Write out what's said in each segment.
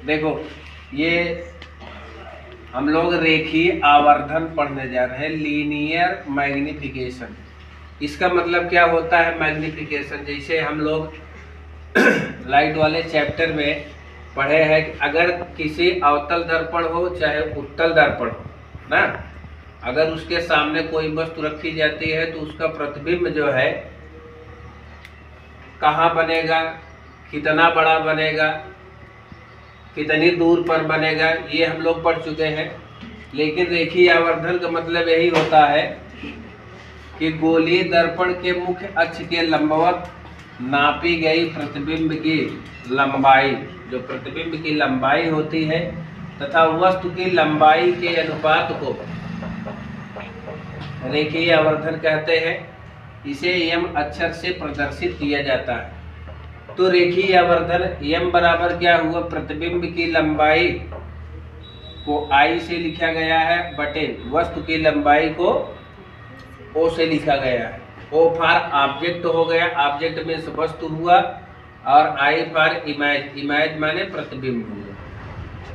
देखो, ये हम लोग रेखीय आवर्धन पढ़ने जा रहे हैं, लीनियर मैग्निफिकेशन। इसका मतलब क्या होता है मैग्निफिकेशन? जैसे हम लोग लाइट वाले चैप्टर में पढ़े हैं कि अगर किसी अवतल दर्पण हो चाहे उत्तल दर्पण हो ना, अगर उसके सामने कोई वस्तु रखी जाती है तो उसका प्रतिबिंब जो है कहाँ बनेगा, कितना बड़ा बनेगा, कितनी दूर पर बनेगा, ये हम लोग पढ़ चुके हैं। लेकिन रेखीय आवर्धन का मतलब यही होता है कि गोलीय दर्पण के मुख्य अक्ष के लंबवत नापी गई प्रतिबिंब की लंबाई, जो प्रतिबिंब की लंबाई होती है तथा वस्तु की लंबाई के अनुपात को रेखीय आवर्धन कहते हैं। इसे एम अक्षर से प्रदर्शित किया जाता है। तो रेखीय आवर्धन एम बराबर क्या हुआ, प्रतिबिंब की लंबाई को आई से लिखा गया है बटे वस्तु की लंबाई को ओ से लिखा गया है। ओ फॉर ऑब्जेक्ट हो गया, ऑब्जेक्ट में वस्तु हुआ, और आई फॉर इमेज, इमेज माने प्रतिबिंब हुआ।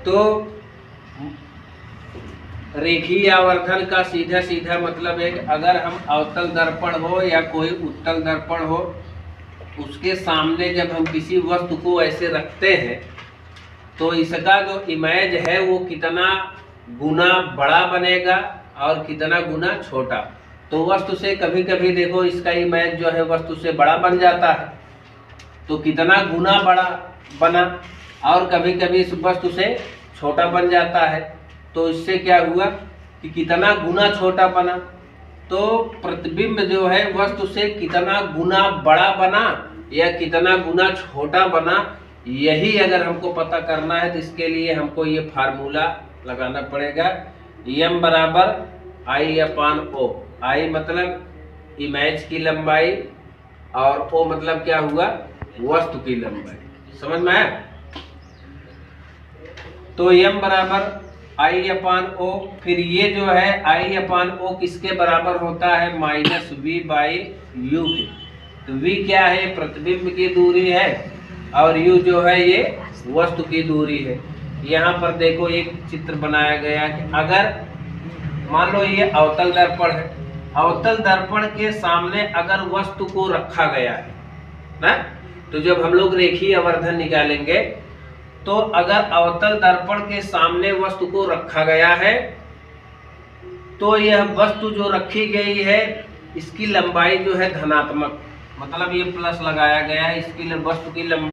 तो रेखीय आवर्धन का सीधा सीधा मतलब है कि अगर हम अवतल दर्पण हो या कोई उत्तल दर्पण हो, उसके सामने जब हम किसी वस्तु को ऐसे रखते हैं तो इसका जो इमेज है वो कितना गुना बड़ा बनेगा और कितना गुना छोटा। तो वस्तु से कभी कभी देखो इसका इमेज जो है वस्तु से बड़ा बन जाता है, तो कितना गुना बड़ा बना, और कभी कभी इस वस्तु से छोटा बन जाता है, तो इससे क्या हुआ कि कितना गुना छोटा बना। तो प्रतिबिंब जो है वस्तु से कितना गुना बड़ा बना या कितना गुना छोटा बना, यही अगर हमको पता करना है तो इसके लिए हमको ये फार्मूला लगाना पड़ेगा। एम बराबर आई अपान ओ। आई मतलब इमेज की लंबाई और ओ मतलब क्या हुआ, वस्तु की लंबाई। समझ में आया? तो एम बराबर आई अपान ओ। फिर ये जो है आई अपान ओ किसके बराबर होता है, माइनस वी बाई यू के। तो वी क्या है, प्रतिबिंब की दूरी है, और यू जो है ये वस्तु की दूरी है। यहाँ पर देखो एक चित्र बनाया गया कि अगर मान लो ये अवतल दर्पण है, अवतल दर्पण के सामने अगर वस्तु को रखा गया है ना, तो जब हम लोग रेखीय आवर्धन निकालेंगे तो अगर अवतल दर्पण के सामने वस्तु को रखा गया है तो यह वस्तु जो रखी गई है इसकी लंबाई जो है धनात्मक, मतलब ये प्लस लगाया गया है, इसकी वस्तु की लंबाई